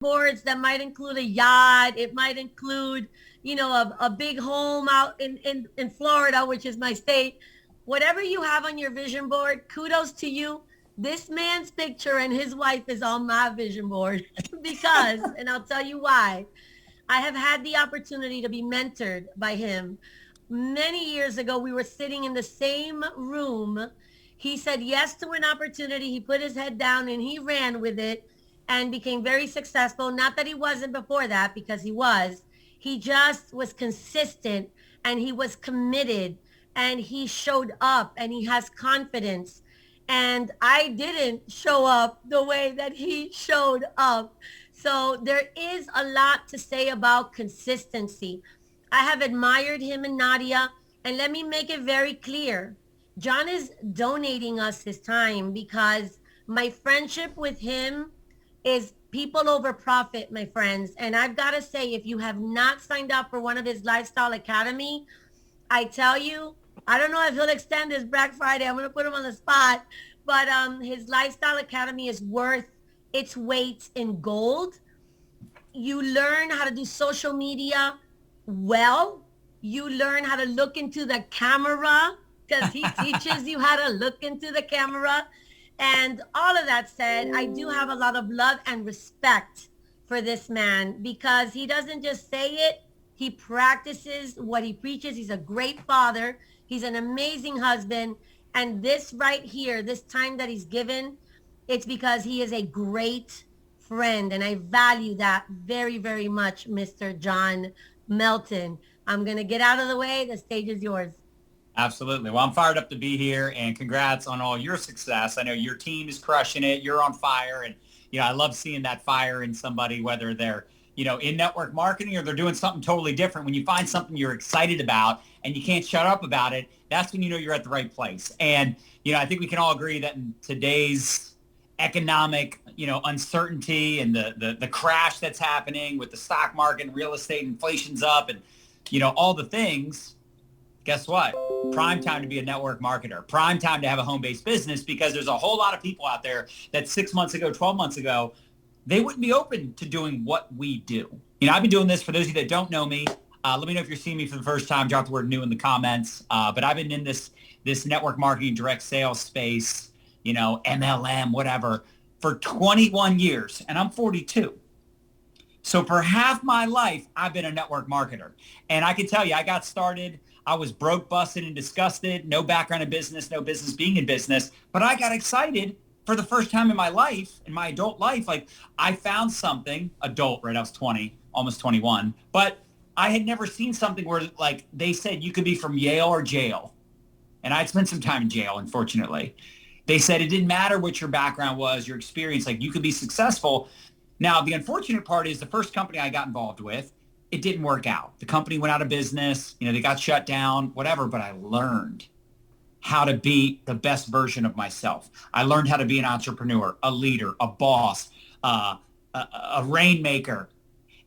boards that might include a yacht. It might include, a big home out in Florida, which is my state. Whatever you have on your vision board, kudos to you. This man's picture and his wife is on my vision board because, and I'll tell you why. I have had the opportunity to be mentored by him. Many years ago, we were sitting in the same room. He said yes to an opportunity. He put his head down and he ran with it and became very successful. Not that he wasn't before that, because he was. He just was consistent and he was committed and he showed up and he has confidence. And I didn't show up the way that he showed up. So there is a lot to say about consistency. I have admired him and Nadia. And let me make it very clear. John is donating us his time because my friendship with him is people over profit, my friends. And I've got to say, if you have not signed up for one of his Lifestyle Academy, I tell you, I don't know if he'll extend this Black Friday. I'm going to put him on the spot. But his Lifestyle Academy is worth its weight in gold. You learn how to do social media well. You learn how to look into the camera because he teaches you how to look into the camera. And all of that said, I do have a lot of love and respect for this man because he doesn't just say it. He practices what he preaches. He's a great father. He's an amazing husband. And this right here, this time that he's given, it's because he is a great friend. And I value that very, very much, Mr. John Melton. I'm going to get out of the way. The stage is yours. Absolutely. Well, I'm fired up to be here, and congrats on all your success. I know your team is crushing it. You're on fire, and I love seeing that fire in somebody, whether they're in network marketing or they're doing something totally different. When you find something you're excited about and you can't shut up about it, that's when you know you're at the right place. And I think we can all agree that in today's economic uncertainty and the crash that's happening with the stock market and real estate, inflation's up, and all the things. Guess what? Prime time to be a network marketer. Prime time to have a home-based business, because there's a whole lot of people out there that 6 months ago, 12 months ago, they wouldn't be open to doing what we do. I've been doing this. For those of you that don't know me, let me know if you're seeing me for the first time. Drop the word new in the comments. But I've been in this network marketing, direct sales space, MLM, whatever, for 21 years, and I'm 42. So for half my life, I've been a network marketer. And I can tell you, I got started, I was broke, busted, and disgusted. No background in business, no business being in business. But I got excited for the first time in my life, in my adult life. Like, I found something, adult, right? I was 20, almost 21. But I had never seen something where, like, they said you could be from Yale or jail. And I'd spent some time in jail, unfortunately. They said it didn't matter what your background was, your experience, like, you could be successful. Now, the unfortunate part is the first company I got involved with, it didn't work out. The company went out of business, they got shut down, whatever, but I learned how to be the best version of myself. I learned how to be an entrepreneur, a leader, a boss, a rainmaker,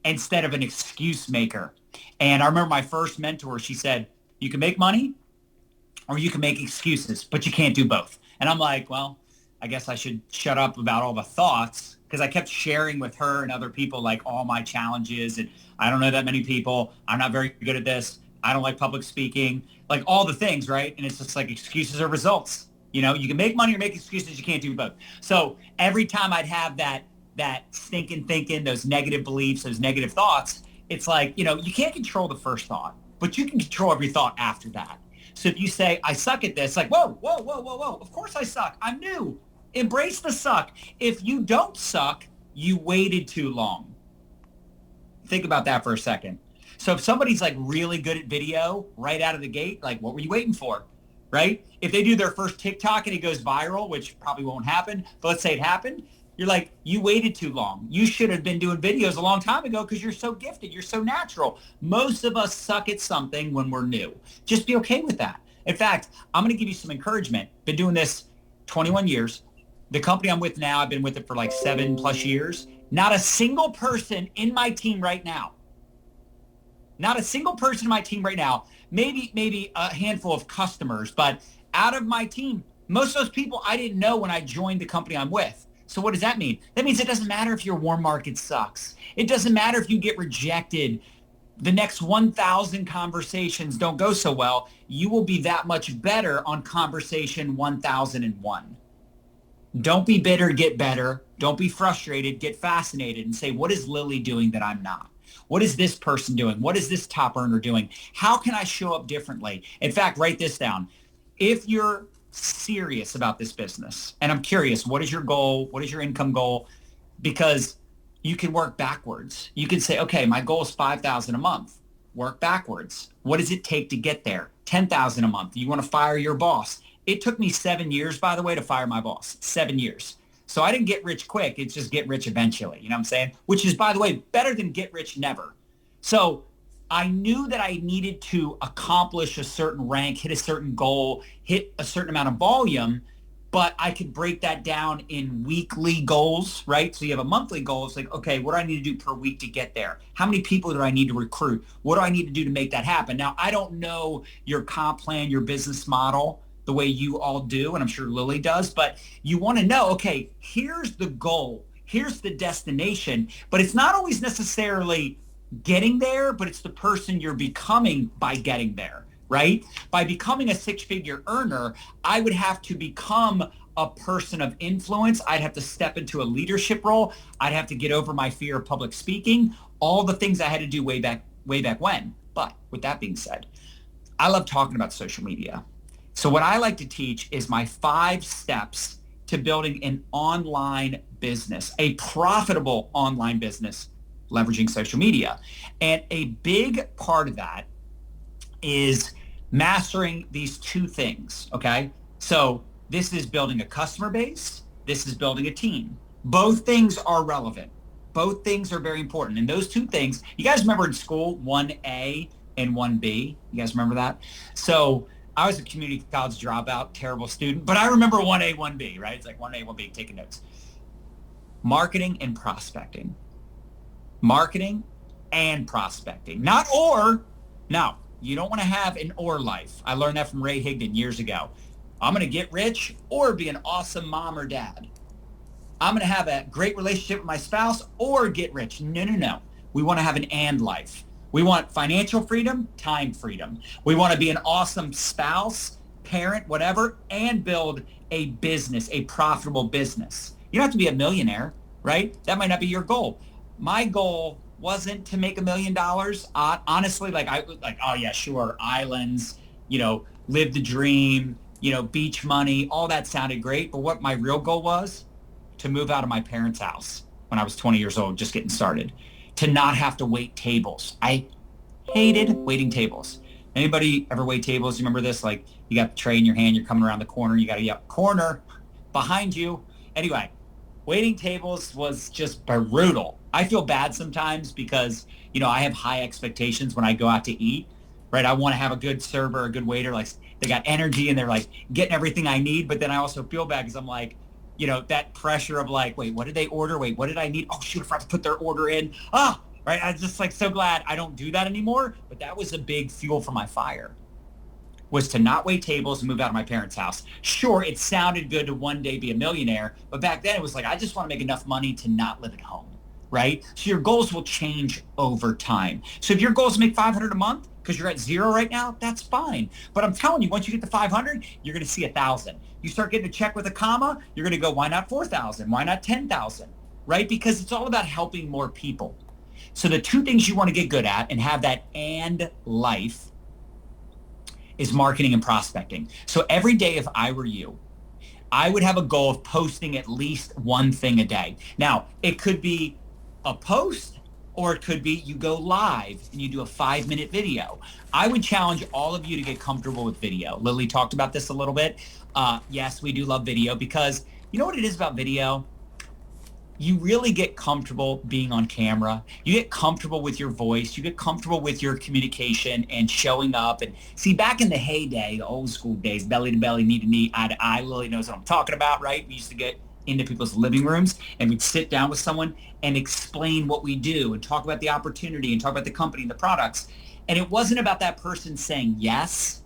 instead of an excuse maker. And I remember my first mentor, she said, you can make money or you can make excuses, but you can't do both. And I'm like, well, I guess I should shut up about all the thoughts, because I kept sharing with her and other people like all my challenges. And I don't know that many people. I'm not very good at this. I don't like public speaking, like all the things, right? And it's just like excuses or results. You can make money or make excuses. You can't do both. So every time I'd have that stinking thinking, those negative beliefs, those negative thoughts, it's like, you can't control the first thought, but you can control every thought after that. So if you say, I suck at this, like, whoa, whoa, whoa, whoa, whoa. Of course I suck. I'm new. Embrace the suck. If you don't suck, you waited too long. Think about that for a second. So if somebody's like really good at video right out of the gate, like, what were you waiting for, right? If they do their first TikTok and it goes viral, which probably won't happen, but let's say it happened, you're like, you waited too long. You should have been doing videos a long time ago because you're so gifted. You're so natural. Most of us suck at something when we're new. Just be okay with that. In fact, I'm going to give you some encouragement. Been doing this 21 years. The company I'm with now, I've been with it for like 7+ years. Not a single person in my team right now, maybe a handful of customers, but out of my team, most of those people I didn't know when I joined the company I'm with. So what does that mean? That means it doesn't matter if your warm market sucks. It doesn't matter if you get rejected. The next 1,000 conversations don't go so well. You will be that much better on conversation 1,001. Don't be bitter, get better. Don't be frustrated, get fascinated and say, what is Lily doing that I'm not? What is this person doing? What is this top earner doing? How can I show up differently? In fact, write this down. If you're serious about this business, and I'm curious, what is your goal? What is your income goal? Because you can work backwards. You can say, okay, my goal is 5,000 a month. Work backwards. What does it take to get there? 10,000 a month. You want to fire your boss. It took me 7 years, by the way, to fire my boss. 7 years. So I didn't get rich quick. It's just get rich eventually. You know what I'm saying? Which is, by the way, better than get rich never. So I knew that I needed to accomplish a certain rank, hit a certain goal, hit a certain amount of volume, but I could break that down in weekly goals, right? So you have a monthly goal. It's like, okay, what do I need to do per week to get there? How many people do I need to recruit? What do I need to do to make that happen? Now, I don't know your comp plan, your business model, the way you all do, and I'm sure Lily does, but you want to know, okay, here's the goal, here's the destination, but it's not always necessarily getting there, but it's the person you're becoming by getting there, right? By becoming a six-figure earner, I would have to become a person of influence. I'd have to step into a leadership role. I'd have to get over my fear of public speaking, all the things I had to do way back when. But with that being said, I love talking about social media. So what I like to teach is my 5 steps to building an online business, a profitable online business, leveraging social media. And a big part of that is mastering these 2 things, okay? So this is building a customer base. This is building a team. Both things are relevant. Both things are very important. And those 2 things, you guys remember in school, 1A and 1B? You guys remember that? So I was a community college dropout, terrible student, but I remember 1A, 1B, right? It's like 1A, 1B, taking notes. Marketing and prospecting. Marketing and prospecting. Not or. No, you don't want to have an or life. I learned that from Ray Higdon years ago. I'm going to get rich or be an awesome mom or dad. I'm going to have a great relationship with my spouse or get rich. No. We want to have an and life. We want financial freedom, time freedom. We want to be an awesome spouse, parent, whatever, and build a business, a profitable business. You don't have to be a millionaire, right? That might not be your goal. My goal wasn't to make $1 million. Honestly, oh yeah, sure, islands, live the dream, beach money, all that sounded great. But what my real goal was, to move out of my parents' house when I was 20 years old, just getting started. To not have to wait tables. I hated waiting tables. Anybody ever wait tables? You remember this? Like, you got the tray in your hand, you're coming around the corner, you got to yell, corner, behind you. Anyway, waiting tables was just brutal. I feel bad sometimes because, I have high expectations when I go out to eat, right? I want to have a good server, a good waiter, like they got energy and they're like getting everything I need. But then I also feel bad because I'm like, that pressure of like, wait, what did they order? Wait, what did I need? Oh shoot, I forgot to put their order in. Right. I was just like so glad I don't do that anymore. But that was a big fuel for my fire, was to not wait tables and move out of my parents' house. Sure, it sounded good to one day be a millionaire, but back then it was like, I just want to make enough money to not live at home, right? So your goals will change over time. So if your goal is to make $500 a month because you're at 0 right now, that's fine. But I'm telling you, once you get to 500, you're going to see 1,000. You start getting a check with a comma, you're going to go, why not 4,000? Why not 10,000? Right? Because it's all about helping more people. So the 2 things you want to get good at and have that and life is marketing and prospecting. So every day, if I were you, I would have a goal of posting at least 1 thing a day. Now, it could be a post, or it could be you go live and you do a 5-minute video. I would challenge all of you to get comfortable with video. Lily talked about this a little bit. Yes, we do love video because you know what it is about video? You really get comfortable being on camera. You get comfortable with your voice. You get comfortable with your communication and showing up. And see, back in the heyday, the old school days, belly to belly, knee to knee, eye to eye, Lily knows what I'm talking about, right? We used to get into people's living rooms and we'd sit down with someone and explain what we do and talk about the opportunity and talk about the company and the products. And it wasn't about that person saying yes.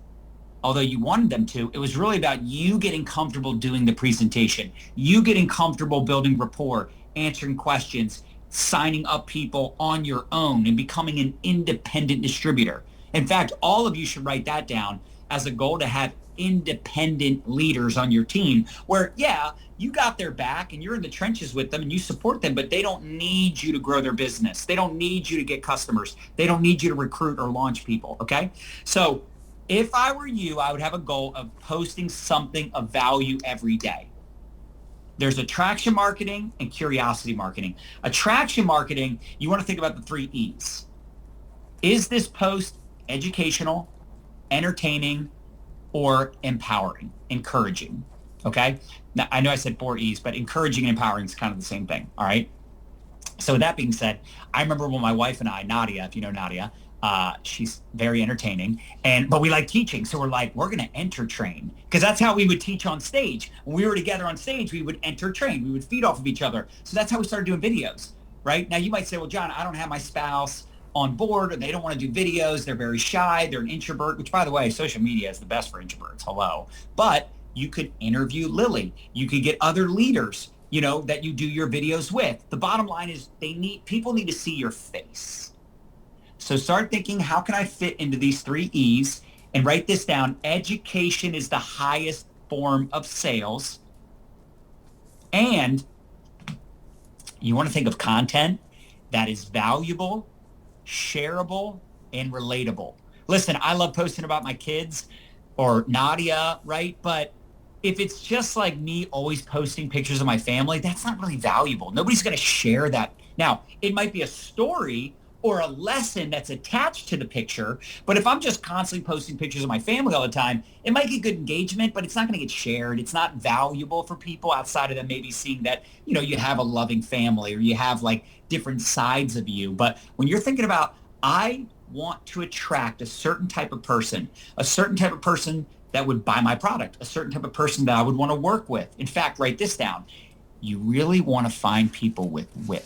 although you wanted them to. It was really about you getting comfortable doing the presentation, you getting comfortable building rapport, answering questions, signing up people on your own, and becoming an independent distributor. In fact, all of you should write that down as a goal, to have independent leaders on your team where, yeah, you got their back and you're in the trenches with them and you support them, but they don't need you to grow their business. They don't need you to get customers. They don't need you to recruit or launch people, okay? So if I were you, I would have a goal of posting something of value every day. There's attraction marketing and curiosity marketing. Attraction marketing, you want to think about the 3 E's. Is this post educational, entertaining, or empowering, encouraging? Okay. Now, I know I said 4 E's, but encouraging and empowering is kind of the same thing. All right. So with that being said, I remember when my wife and I, Nadia, if you know Nadia, she's very entertaining, but we like teaching. So we're like, we're going to entertain, because that's how we would teach on stage. When we were together on stage, we would entertain. We would feed off of each other. So that's how we started doing videos, right? Now you might say, well, John, I don't have my spouse on board, or they don't want to do videos. They're very shy. They're an introvert, which, by the way, social media is the best for introverts. Hello. But you could interview Lily. You could get other leaders, that you do your videos with. The bottom line is people need to see your face. So start thinking, how can I fit into these 3 E's? And write this down. Education is the highest form of sales. And you want to think of content that is valuable, shareable, and relatable. Listen, I love posting about my kids or Nadia, right? But if it's just like me always posting pictures of my family, that's not really valuable. Nobody's going to share that. Now, it might be a story or a lesson that's attached to the picture, but if I'm just constantly posting pictures of my family all the time, it might get good engagement, but it's not going to get shared. It's not valuable for people outside of them maybe seeing that, you have a loving family, or you have like different sides of you. But when you're thinking about, I want to attract a certain type of person that would buy my product, a certain type of person that I would want to work with. In fact, write this down. You really want to find people with WHIP,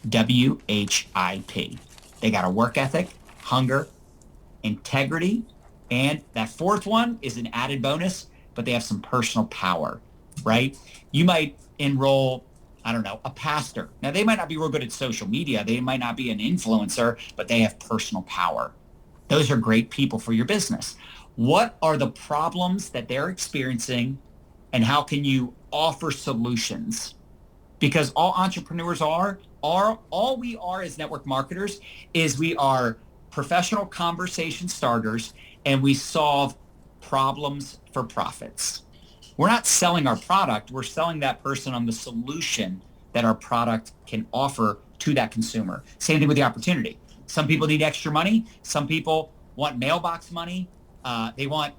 WHIP. They got a work ethic, hunger, integrity, and that 4th one is an added bonus, but they have some personal power, right? You might enroll, I don't know, a pastor. Now, they might not be real good at social media. They might not be an influencer, but they have personal power. Those are great people for your business. What are the problems that they're experiencing, and how can you offer solutions? Because all entrepreneurs all we are as network marketers is we are professional conversation starters, and we solve problems for profits. We're not selling our product. We're selling that person on the solution that our product can offer to that consumer. Same thing with the opportunity. Some people need extra money. Some people want mailbox money. They want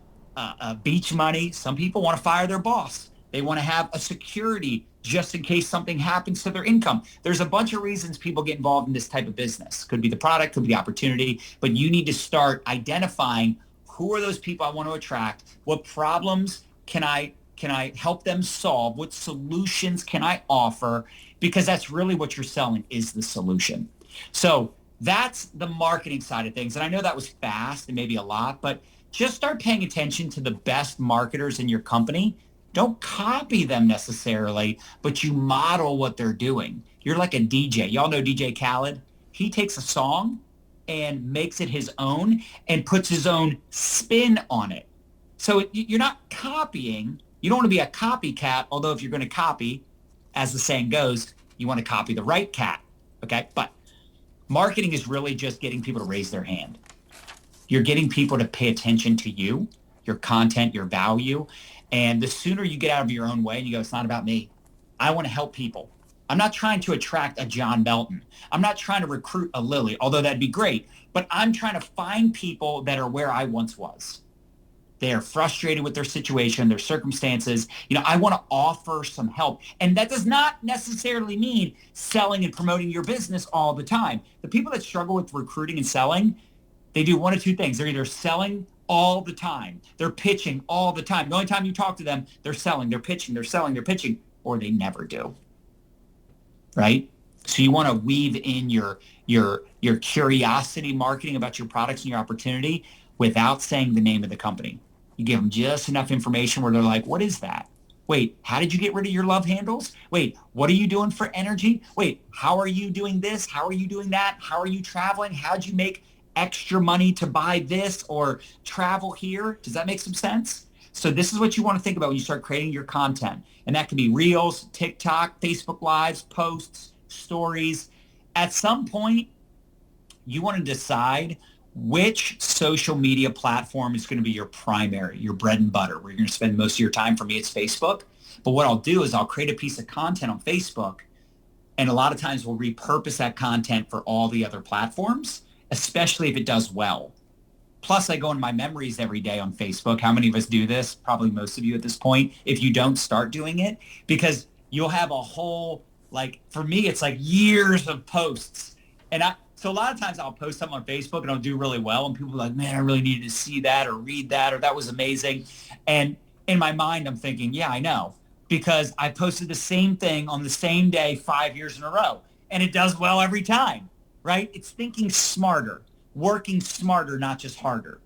beach money. Some people want to fire their boss. They want to have a security just in case something happens to their income. There's a bunch of reasons people get involved in this type of business. Could be the product, could be the opportunity, but you need to start identifying who are those people I want to attract, what problems can I help them solve, what solutions can I offer, because that's really what you're selling, is the solution. So that's the marketing side of things. And I know that was fast and maybe a lot, but just start paying attention to the best marketers in your company. Don't copy them necessarily, but you model what they're doing. You're like a DJ. Y'all know DJ Khaled? He takes a song and makes it his own and puts his own spin on it. So you're not copying. You don't want to be a copycat, although if you're going to copy, as the saying goes, you want to copy the right cat, okay? But marketing is really just getting people to raise their hand. You're getting people to pay attention to you, your content, your value. And the sooner you get out of your own way and you go, it's not about me. I want to help people. I'm not trying to attract a John Melton. I'm not trying to recruit a Lily, although that'd be great. But I'm trying to find people that are where I once was. They are frustrated with their situation, their circumstances. I want to offer some help. And that does not necessarily mean selling and promoting your business all the time. The people that struggle with recruiting and selling, they do one of two things. They're either selling all the time. They're pitching all the time. The only time you talk to them, they're selling, they're pitching, they're selling, they're pitching, or they never do. Right? So you want to weave in your curiosity marketing about your products and your opportunity without saying the name of the company. You give them just enough information where they're like, what is that? Wait, how did you get rid of your love handles? Wait, what are you doing for energy? Wait, how are you doing this? How are you doing that? How are you traveling? How'd you make extra money to buy this or travel here? Does that make some sense? So this is what you want to think about when you start creating your content. And that can be Reels, TikTok, Facebook Lives, posts, stories. At some point, you want to decide which social media platform is going to be your primary, your bread and butter, where you're going to spend most of your time. For me, it's Facebook. But what I'll do is I'll create a piece of content on Facebook, and a lot of times we'll repurpose that content for all the other platforms, especially if it does well. Plus, I go in my memories every day on Facebook. How many of us do this? Probably most of you at this point. If you don't, start doing it, because you'll have a whole, like, for me, it's like years of posts. So a lot of times I'll post something on Facebook and I'll do really well. And people are like, man, I really needed to see that or read that, or that was amazing. And in my mind, I'm thinking, yeah, I know, because I posted the same thing on the same day 5 years in a row. And it does well every time, right? It's thinking smarter, working smarter, not just harder.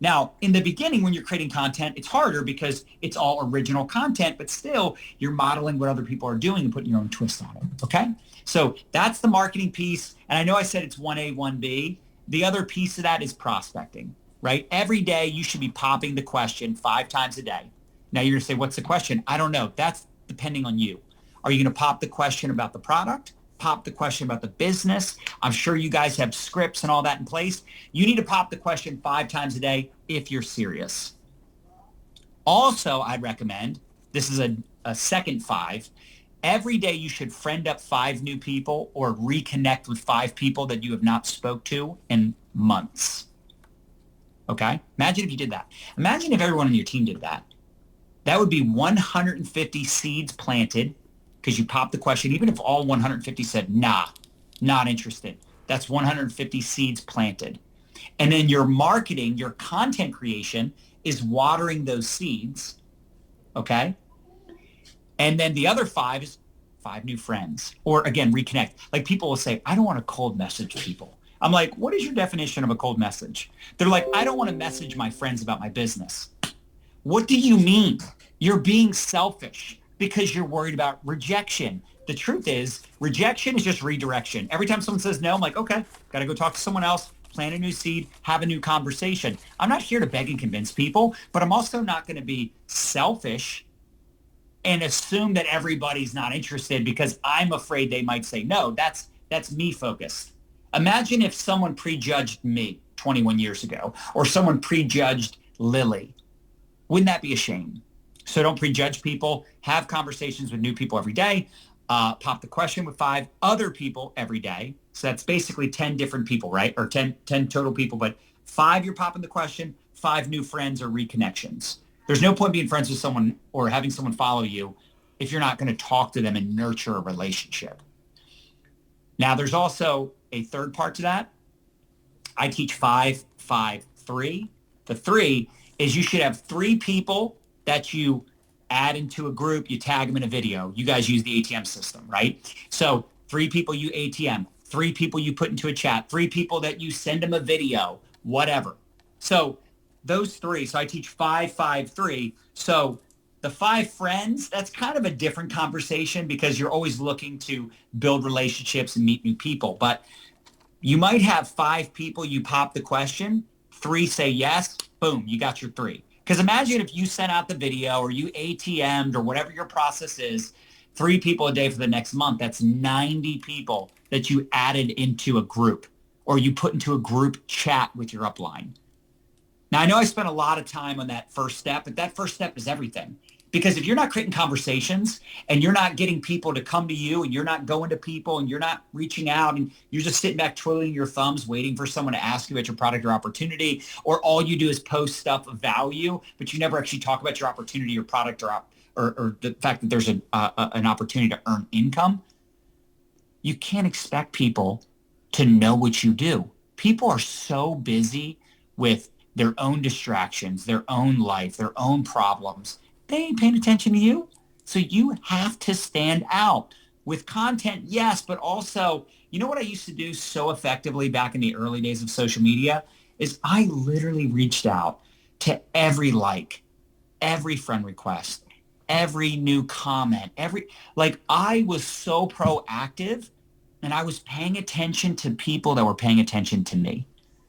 Now, in the beginning, when you're creating content, it's harder because it's all original content, but still you're modeling what other people are doing and putting your own twist on it. Okay? So that's the marketing piece. And I know I said it's 1A, 1B. The other piece of that is prospecting, right? Every day you should be popping the question 5 times a day. Now you're going to say, what's the question? I don't know. That's depending on you. Are you going to pop the question about the product? Pop the question about the business? I'm sure you guys have scripts and all that in place. You need to pop the question 5 times a day if you're serious. Also, I'd recommend, this is a second 5, every day you should friend up 5 new people or reconnect with 5 people that you have not spoke to in months. Okay? Imagine if you did that. Imagine if everyone on your team did that. That would be 150 seeds planted, because you popped the question. Even if all 150 said, nah, not interested, that's 150 seeds planted. And then your marketing, your content creation is watering those seeds, okay? And then the other 5 is 5 new friends, or again, reconnect. Like, people will say, I don't want to cold message people. I'm like, what is your definition of a cold message? They're like, I don't want to message my friends about my business. What do you mean? You're being selfish because you're worried about rejection. The truth is, rejection is just redirection. Every time someone says no, I'm like, okay, got to go talk to someone else, plant a new seed, have a new conversation. I'm not here to beg and convince people, but I'm also not going to be selfish and assume that everybody's not interested because I'm afraid they might say no. That's me focused. Imagine if someone prejudged me 21 years ago, or someone prejudged Lily. Wouldn't that be a shame? So don't prejudge people. Have conversations with new people every day. Pop the question with 5 other people every day. So that's basically 10 different people, right? Or 10 total people, but 5 you're popping the question, 5 new friends or reconnections. There's no point being friends with someone or having someone follow you if you're not going to talk to them and nurture a relationship. Now, there's also a third part to that. I teach 5, 5, 3. The 3 is you should have 3 people that you add into a group, you tag them in a video. You guys use the ATM system, right? So 3 people you ATM, 3 people you put into a chat, 3 people that you send them a video, whatever. So those 3, so I teach 5, 5, 3. So the 5 friends, that's kind of a different conversation because you're always looking to build relationships and meet new people. But you might have 5 people, you pop the question, 3 say yes, boom, you got your 3. Because imagine if you sent out the video or you ATM'd or whatever your process is, 3 people a day for the next month. That's 90 people that you added into a group or you put into a group chat with your upline. Now, I know I spent a lot of time on that first step, but that first step is everything. Because if you're not creating conversations and you're not getting people to come to you and you're not going to people and you're not reaching out and you're just sitting back twiddling your thumbs waiting for someone to ask you about your product or opportunity, or all you do is post stuff of value, but you never actually talk about your opportunity or product or the fact that there's an opportunity to earn income, you can't expect people to know what you do. People are so busy with their own distractions, their own life, their own problems. They ain't paying attention to you. So you have to stand out with content, yes, but also, you know what I used to do so effectively back in the early days of social media is I literally reached out to every like, every friend request, every new comment, I was so proactive and I was paying attention to people that were paying attention to me.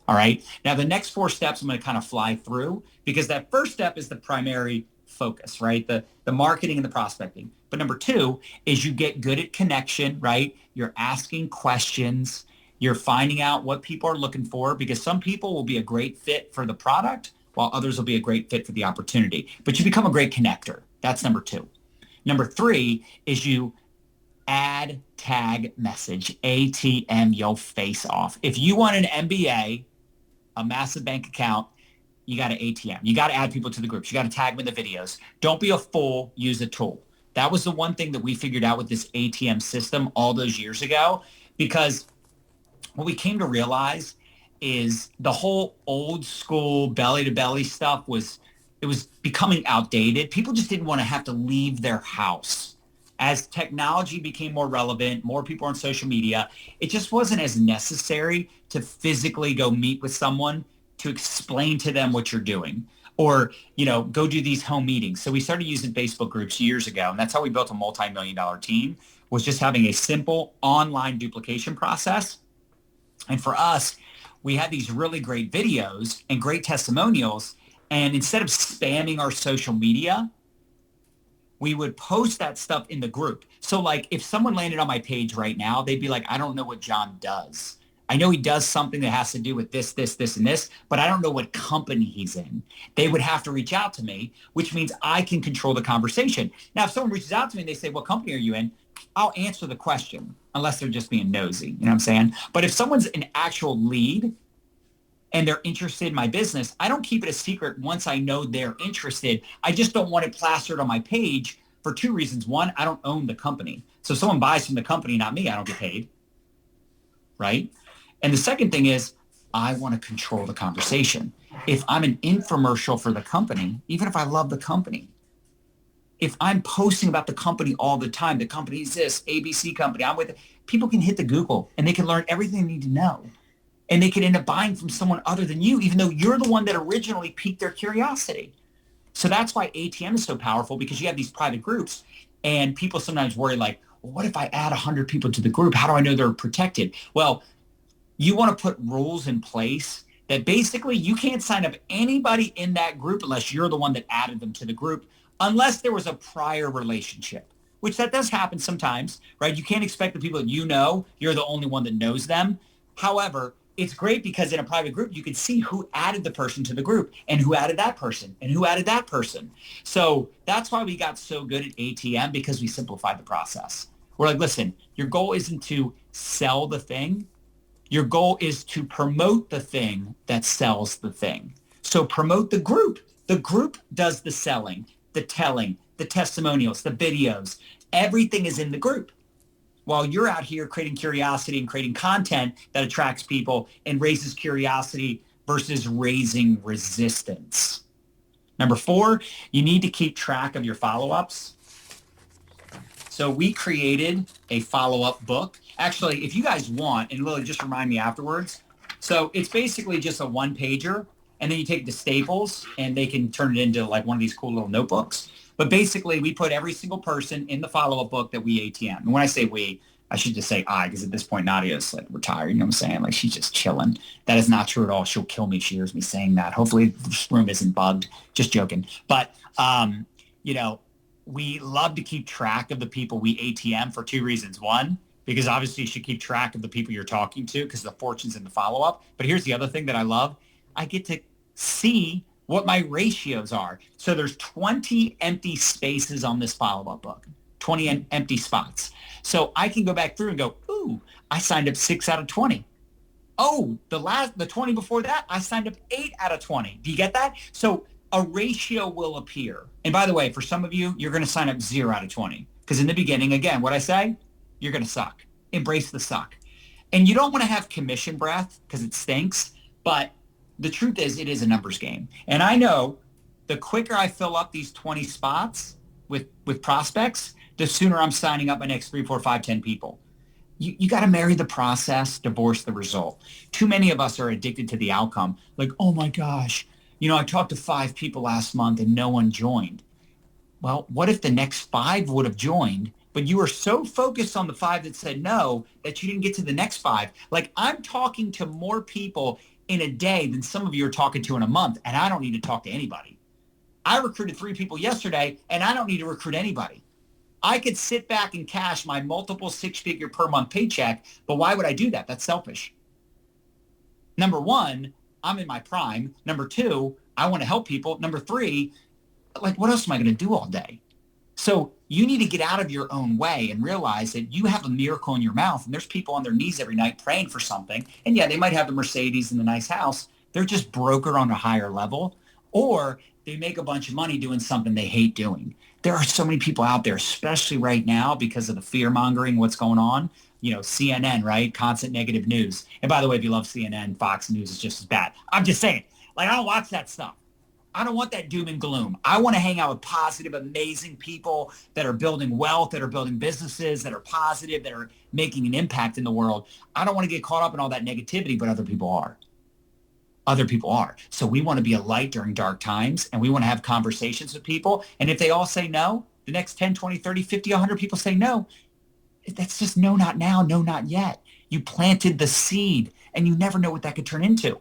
All right. Now, the next 4 steps I'm going to kind of fly through because that first step is the primary focus, right? The marketing and the prospecting. But number 2 is you get good at connection, right? You're asking questions. You're finding out what people are looking for because some people will be a great fit for the product while others will be a great fit for the opportunity. But you become a great connector. That's number 2. Number 3 is you add tag message, ATM your face off. If you want an MBA, a massive bank account, you got to ATM. You got to add people to the groups. You got to tag them in the videos. Don't be a fool. Use a tool. That was the one thing that we figured out with this ATM system all those years ago, because what we came to realize is the whole old school belly to belly stuff was becoming outdated. People just didn't want to have to leave their house. As technology became more relevant, more people on social media, it just wasn't as necessary to physically go meet with someone to explain to them what you're doing or, go do these home meetings. So we started using Facebook groups years ago, and that's how we built a multi-million-dollar team, was just having a simple online duplication process. And for us, we had these really great videos and great testimonials. And instead of spamming our social media, we would post that stuff in the group. So like if someone landed on my page right now, they'd be like, I don't know what John does. I know he does something that has to do with this, this, this, and this, but I don't know what company he's in. They would have to reach out to me, which means I can control the conversation. Now, if someone reaches out to me and they say, what company are you in? I'll answer the question unless they're just being nosy. You know what I'm saying? But if someone's an actual lead and they're interested in my business, I don't keep it a secret once I know they're interested. I just don't want it plastered on my page for 2 reasons. 1, I don't own the company. So if someone buys from the company, not me, I don't get paid. Right? And the second thing is I want to control the conversation. If I'm an infomercial for the company, even if I love the company, if I'm posting about the company all the time, the company is this, ABC company, I'm with it, people can hit the Google and they can learn everything they need to know. And they could end up buying from someone other than you, even though you're the one that originally piqued their curiosity. So that's why ATM is so powerful, because you have these private groups and people sometimes worry like, well, what if I add 100 people to the group? How do I know they're protected? Well, you want to put rules in place that basically you can't sign up anybody in that group unless you're the one that added them to the group, unless there was a prior relationship, which that does happen sometimes, right? You can't expect the people that you're the only one that knows them. However, it's great because in a private group, you can see who added the person to the group and who added that person and who added that person. So that's why we got so good at ATM, because we simplified the process. We're like, listen, your goal isn't to sell the thing. Your goal is to promote the thing that sells the thing. So promote the group. The group does the selling, the telling, the testimonials, the videos. Everything is in the group, while you're out here creating curiosity and creating content that attracts people and raises curiosity versus raising resistance. Number 4, you need to keep track of your follow-ups. So we created a follow-up book. Actually, if you guys want, and Lily, just remind me afterwards. So it's basically just a 1-pager, and then you take the staples and they can turn it into like one of these cool little notebooks. But basically, we put every single person in the follow-up book that we ATM. And when I say we, I should just say I, because at this point, Nadia's like retired. You know what I'm saying? Like, she's just chilling. That is not true at all. She'll kill me if she hears me saying that. Hopefully, this room isn't bugged. Just joking. But, we love to keep track of the people we ATM for 2 reasons. 1, because obviously you should keep track of the people you're talking to, because the fortune's in the follow-up. But here's the other thing that I love. I get to see what my ratios are. So there's 20 empty spaces on this follow-up book, 20 empty spots. So I can go back through and go, ooh, I signed up 6 out of 20. Oh, the 20 before that, I signed up 8 out of 20. Do you get that? So a ratio will appear. And by the way, for some of you, you're going to sign up 0 out of 20. Because in the beginning, again, what I say, you're going to suck. Embrace the suck. And you don't want to have commission breath because it stinks. But the truth is, it is a numbers game. And I know the quicker I fill up these 20 spots with prospects, the sooner I'm signing up my next 3, 4, 5, 10 people. You got to marry the process, divorce the result. Too many of us are addicted to the outcome. Like, oh my gosh, I talked to 5 people last month and no one joined. Well, what if the next 5 would have joined, but you were so focused on the 5 that said no that you didn't get to the next 5? Like, I'm talking to more people in a day than some of you are talking to in a month, and I don't need to talk to anybody. I recruited 3 people yesterday, and I don't need to recruit anybody. I could sit back and cash my multiple 6-figure per month paycheck, but why would I do that? That's selfish. Number 1, I'm in my prime. Number 2, I want to help people. Number 3, like, what else am I going to do all day? So you need to get out of your own way and realize that you have a miracle in your mouth, and there's people on their knees every night praying for something. And yeah, they might have the Mercedes and the nice house. They're just broker on a higher level, or they make a bunch of money doing something they hate doing. There are so many people out there, especially right now because of the fear mongering, what's going on. CNN, right? Constant negative news. And by the way, if you love CNN, Fox News is just as bad. I'm just saying, like, I don't watch that stuff. I don't want that doom and gloom. I want to hang out with positive, amazing people that are building wealth, that are building businesses, that are positive, that are making an impact in the world. I don't want to get caught up in all that negativity, but other people are. Other people are. So we want to be a light during dark times, and we want to have conversations with people. And if they all say no, the next 10, 20, 30, 50, 100 people say no, that's just no, not now, no, not yet. You planted the seed, and you never know what that could turn into.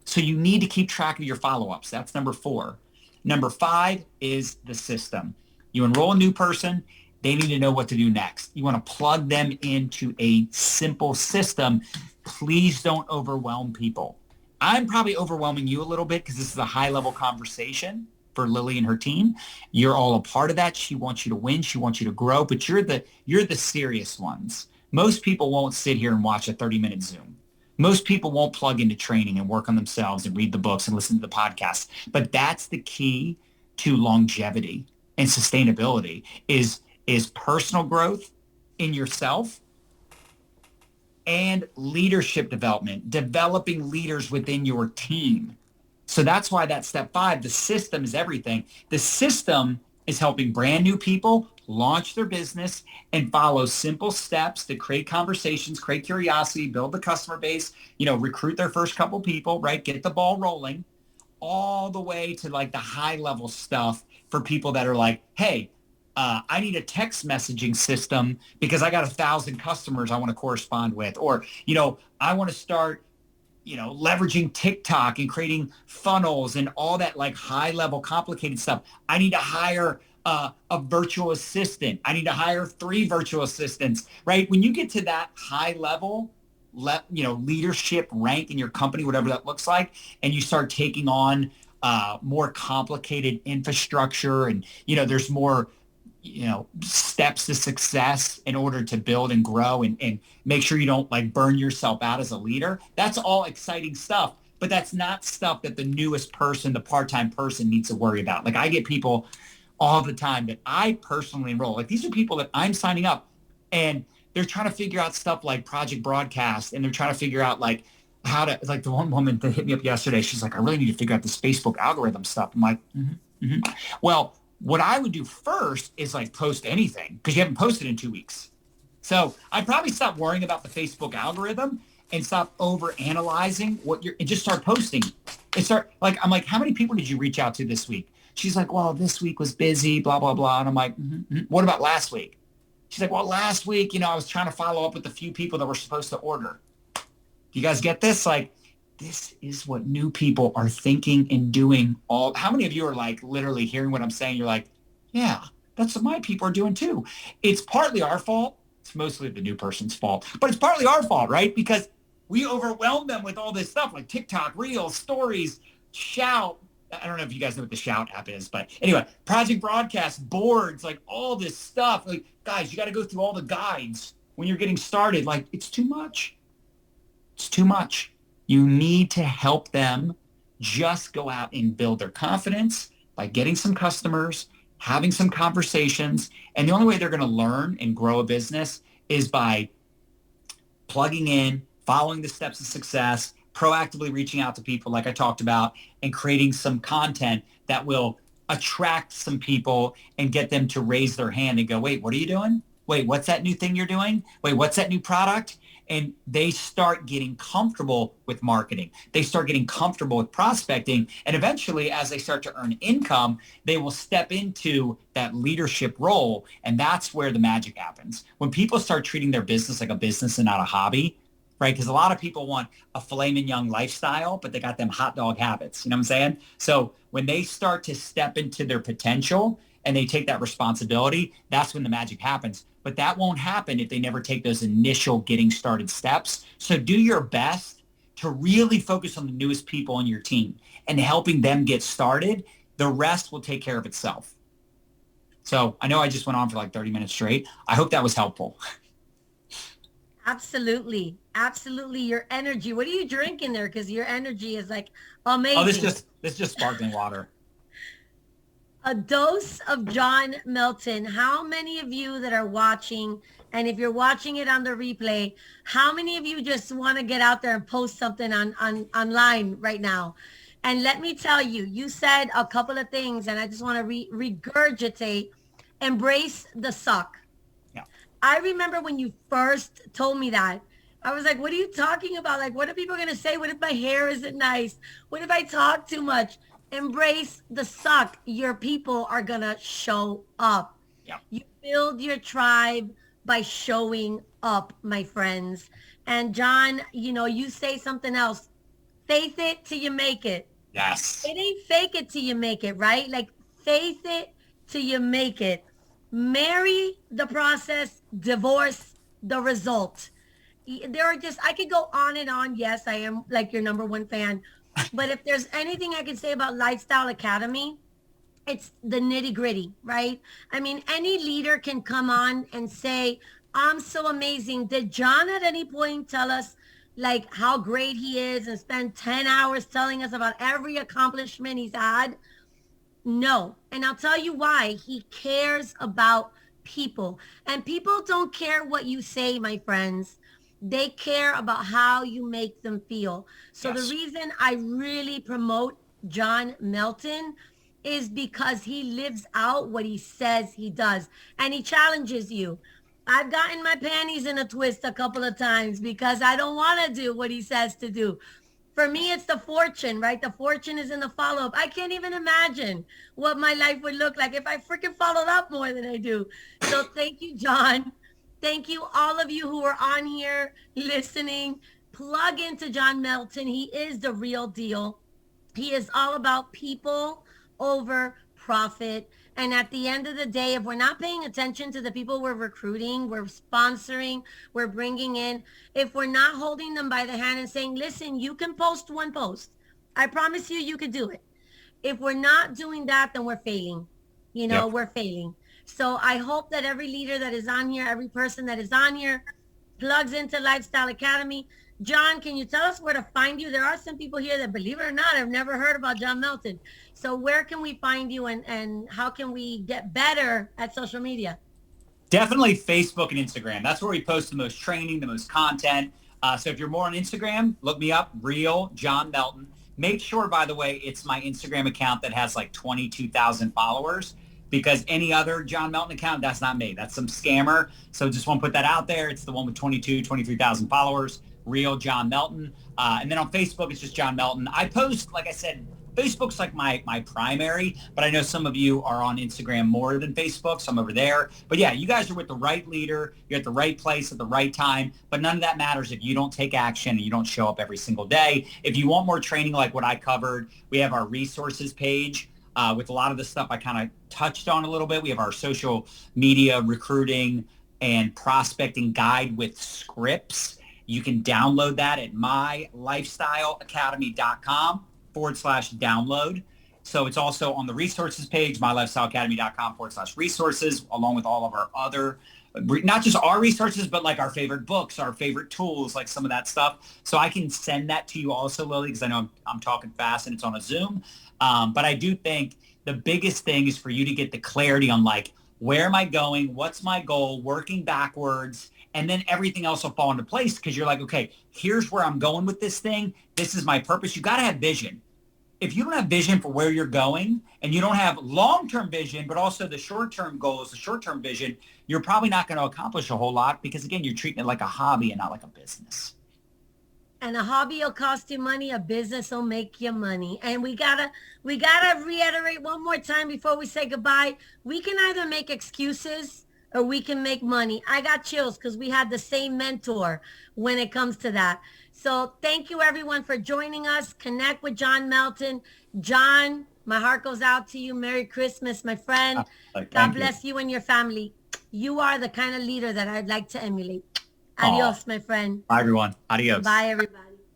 So you need to keep track of your follow-ups. That's number 4. Number 5 is the system. You enroll a new person, they need to know what to do next. You want to plug them into a simple system. Please don't overwhelm people. I'm probably overwhelming you a little bit because this is a high-level conversation for Lily and her team. You're all a part of that. She wants you to win. She wants you to grow, but you're the serious ones. Most people won't sit here and watch a 30-minute Zoom. Most people won't plug into training and work on themselves and read the books and listen to the podcasts. But that's the key to longevity and sustainability is personal growth in yourself and leadership development, developing leaders within your team. So that's why that step 5, the system is everything. The system is helping brand new people launch their business and follow simple steps to create conversations, create curiosity, build the customer base, recruit their first couple people, right? Get the ball rolling, all the way to like the high level stuff for people that are like, hey, I need a text messaging system because I got 1,000 customers I want to correspond with, or, I want to start leveraging TikTok and creating funnels and all that like high level complicated stuff. I need to hire a virtual assistant. I need to hire 3 virtual assistants, right? When you get to that high level, leadership rank in your company, whatever that looks like, and you start taking on more complicated infrastructure and, there's more steps to success in order to build and grow and make sure you don't like burn yourself out as a leader. That's all exciting stuff, but that's not stuff that the newest person, the part-time person needs to worry about. Like I get people all the time that I personally enroll. Like these are people that I'm signing up and they're trying to figure out stuff like Project Broadcast and they're trying to figure out like how to, like the one woman that hit me up yesterday, she's like, I really need to figure out this Facebook algorithm stuff. I'm like, well, what I would do first is like post anything because you haven't posted in 2 weeks. So I'd probably stop worrying about the Facebook algorithm and stop over analyzing and just start posting and start like, I'm like, how many people did you reach out to this week? She's like, well, this week was busy, blah, blah, blah. And I'm like, what about last week? She's like, well, last week, I was trying to follow up with a few people that were supposed to order. You guys get this? Like, this is what new people are thinking and doing. How many of you are like literally hearing what I'm saying? You're like, yeah, that's what my people are doing too. It's partly our fault. It's mostly the new person's fault, but it's partly our fault, right? Because we overwhelm them with all this stuff like TikTok, Reels, Stories, Shout. I don't know if you guys know what the Shout app is, but anyway, Project Broadcast, boards, like all this stuff. Like, guys, you got to go through all the guides when you're getting started. Like, it's too much. It's too much. You need to help them just go out and build their confidence by getting some customers, having some conversations. And the only way they're going to learn and grow a business is by plugging in, following the steps of success, proactively reaching out to people like I talked about, and creating some content that will attract some people and get them to raise their hand and go, wait, what are you doing? Wait, what's that new thing you're doing? Wait, what's that new product? And they start getting comfortable with marketing. They start getting comfortable with prospecting. And eventually, as they start to earn income, they will step into that leadership role. And that's where the magic happens. When people start treating their business like a business and not a hobby, right? Because a lot of people want a filet mignon lifestyle, but they got them hot dog habits. You know what I'm saying? So when they start to step into their potential and they take that responsibility, that's when the magic happens. But that won't happen if they never take those initial getting started steps. So do your best to really focus on the newest people on your team and helping them get started. The rest will take care of itself. So I know I just went on for like 30 minutes straight. I hope that was helpful. Absolutely. Absolutely. Your energy. What are you drinking there? Because your energy is like amazing. Oh, this is just sparkling water. A dose of John Melton. How many of you that are watching, and if you're watching it on the replay, how many of you just want to get out there and post something online right now? And let me tell you, you said a couple of things, and I just want to regurgitate. Embrace the suck. Yeah. I remember when you first told me that, I was like, what are you talking about? Like, what are people going to say? What if my hair isn't nice? What if I talk too much? Embrace the suck. Your people are going to show up. Yeah. You build your tribe by showing up, my friends. And John, you say something else. Faith it till you make it. Yes. It ain't fake it till you make it, right? Like, faith it till you make it. Marry the process, divorce the result. I could go on and on. Yes, I am like your number one fan. But if there's anything I can say about Lifestyle Academy, it's the nitty gritty, right? I mean, any leader can come on and say, I'm so amazing. Did John at any point tell us like how great he is and spend 10 hours telling us about every accomplishment he's had? No. And I'll tell you why. He cares about people. And people don't care what you say, my friends. They care about how you make them feel. So Yes. The reason I really promote John Melton is because he lives out what he says he does. And he challenges you. I've gotten my panties in a twist a couple of times because I don't want to do what he says to do. For me, it's the fortune, right? The fortune is in the follow-up. I can't even imagine what my life would look like if I freaking followed up more than I do. So thank you, John. Thank you, all of you who are on here listening. Plug into John Melton. He is the real deal. He is all about people over profit. And at the end of the day, if we're not paying attention to the people we're recruiting, we're sponsoring, we're bringing in, if we're not holding them by the hand and saying, listen, you can post one post. I promise you, you could do it. If we're not doing that, then we're failing. Yep. We're failing. So I hope that every leader that is on here, every person that is on here plugs into Lifestyle Academy. John, can you tell us where to find you? There are some people here that, believe it or not, have never heard about John Melton. So where can we find you and how can we get better at social media? Definitely Facebook and Instagram. That's where we post the most training, the most content. So if you're more on Instagram, look me up, Real John Melton. Make sure, by the way, it's my Instagram account that has like 22,000 followers, because any other John Melton account, that's not me. That's some scammer. So just want to put that out there. It's the one with 23,000 followers, Real John Melton. And then on Facebook, it's just John Melton. I post, like I said, Facebook's like my primary, but I know some of you are on Instagram more than Facebook, so I'm over there. But yeah, you guys are with the right leader. You're at the right place at the right time, but none of that matters if you don't take action and you don't show up every single day. If you want more training like what I covered, we have our resources page with a lot of the stuff I kind of touched on a little bit. We have our social media recruiting and prospecting guide with scripts. You can download that at mylifestyleacademy.com/download. So it's also on the resources page, mylifestyleacademy.com/resources, along with all of our other, not just our resources, but like our favorite books, our favorite tools, like some of that stuff. So I can send that to you also, Lily, because I know I'm talking fast and it's on a Zoom. But I do think the biggest thing is for you to get the clarity on like, where am I going? What's my goal? Working backwards. And then everything else will fall into place because you're like, okay, here's where I'm going with this thing. This is my purpose. You got to have vision. if you don't have vision for where you're going and you don't have long-term vision, but also the short-term goals, the short-term vision, you're probably not going to accomplish a whole lot because, again, you're treating it like a hobby and not like a business. And a hobby will cost you money. A business will make you money. And we gotta reiterate one more time before we say goodbye. We can either make excuses or we can make money. I got chills because we had the same mentor when it comes to that. So thank you everyone for joining us. Connect with John Melton. John, my heart goes out to you. Merry Christmas, my friend. God Thank you. bless you and your family. You are the kind of leader that I'd like to emulate. Aw. Adios, my friend. Bye, everyone. Adios. Bye, everybody.